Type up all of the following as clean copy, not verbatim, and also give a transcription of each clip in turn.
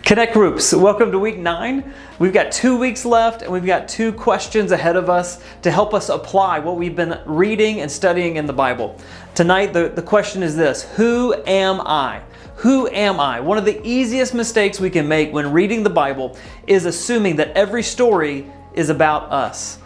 Connect Groups, welcome to week 9. We've got 2 weeks left and we've got 2 questions ahead of us to help us apply what we've been reading and studying in the Bible. Tonight, the question is this: who am I? Who am I? One of the easiest mistakes we can make when reading the Bible is assuming that every story is about us.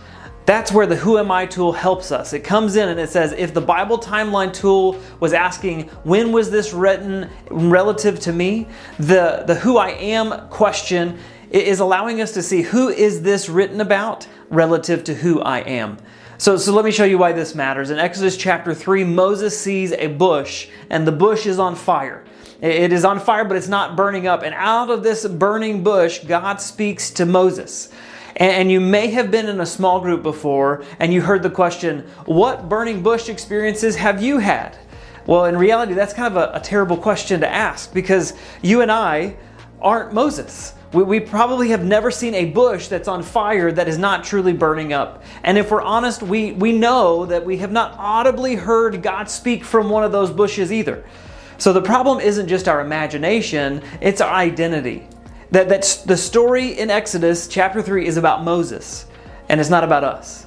That's where the Who Am I tool helps us. It comes in and it says, if the Bible timeline tool was asking, when was this written relative to me? The Who I Am question is allowing us to see, who is this written about relative to who I am? So let me show you why this matters. In Exodus chapter 3, Moses sees a bush and the bush is on fire. It is on fire, but it's not burning up. And out of this burning bush, God speaks to Moses. And you may have been in a small group before and you heard the question, what burning bush experiences have you had? Well, in reality, that's kind of a terrible question to ask, because you and I aren't Moses. We probably have never seen a bush that's on fire that is not truly burning up. And if we're honest, we know that we have not audibly heard God speak from one of those bushes either. So the problem isn't just our imagination, it's our identity. That's the story in Exodus chapter 3 is about Moses, and it's not about us.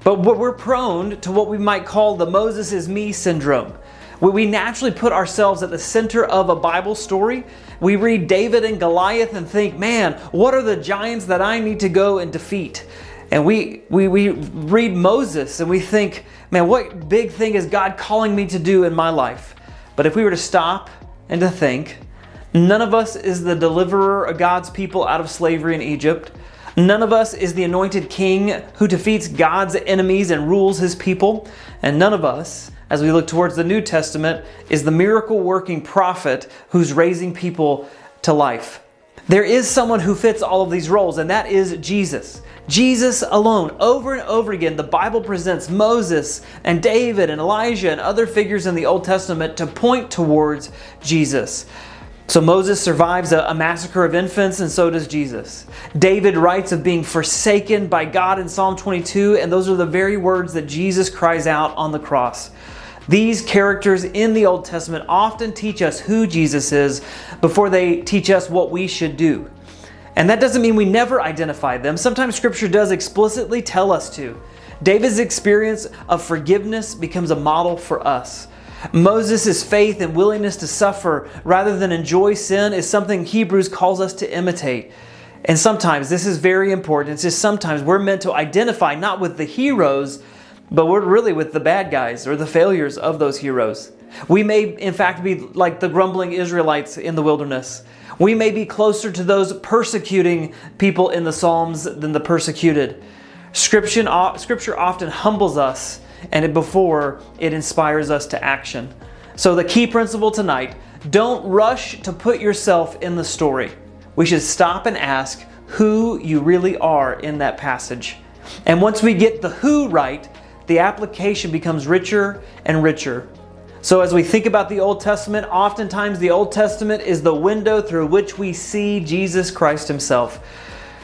But we're prone to what we might call the Moses is me syndrome. We naturally put ourselves at the center of a Bible story. We read David and Goliath and think, man, what are the giants that I need to go and defeat? And we read Moses and we think, man, what big thing is God calling me to do in my life? But if we were to stop and to think, none of us is the deliverer of God's people out of slavery in Egypt. None of us is the anointed king who defeats God's enemies and rules his people. And none of us, as we look towards the New Testament, is the miracle-working prophet who's raising people to life. There is someone who fits all of these roles, and that is Jesus. Jesus alone. Over and over again, the Bible presents Moses and David and Elijah and other figures in the Old Testament to point towards Jesus. So Moses survives a massacre of infants, and so does Jesus. David writes of being forsaken by God in Psalm 22, and those are the very words that Jesus cries out on the cross. These characters in the Old Testament often teach us who Jesus is before they teach us what we should do. And that doesn't mean we never identify them. Sometimes Scripture does explicitly tell us to. David's experience of forgiveness becomes a model for us. Moses' faith and willingness to suffer rather than enjoy sin is something Hebrews calls us to imitate. And sometimes, this is very important, it's just sometimes we're meant to identify not with the heroes, but we're really with the bad guys or the failures of those heroes. We may in fact be like the grumbling Israelites in the wilderness. We may be closer to those persecuting people in the Psalms than the persecuted. Scripture often humbles us and before it inspires us to action. So the key principle tonight, don't rush to put yourself in the story. We should stop and ask who you really are in that passage. And once we get the who right, the application becomes richer and richer. So as we think about the Old Testament, oftentimes the Old Testament is the window through which we see Jesus Christ himself.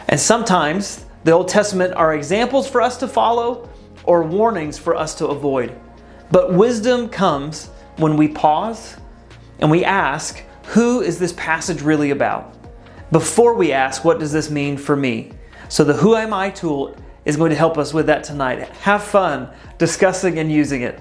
And sometimes the Old Testament are examples for us to follow or warnings for us to avoid. But wisdom comes when we pause and we ask, who is this passage really about? Before we ask, what does this mean for me? So the Who Am I tool is going to help us with that tonight. Have fun discussing and using it.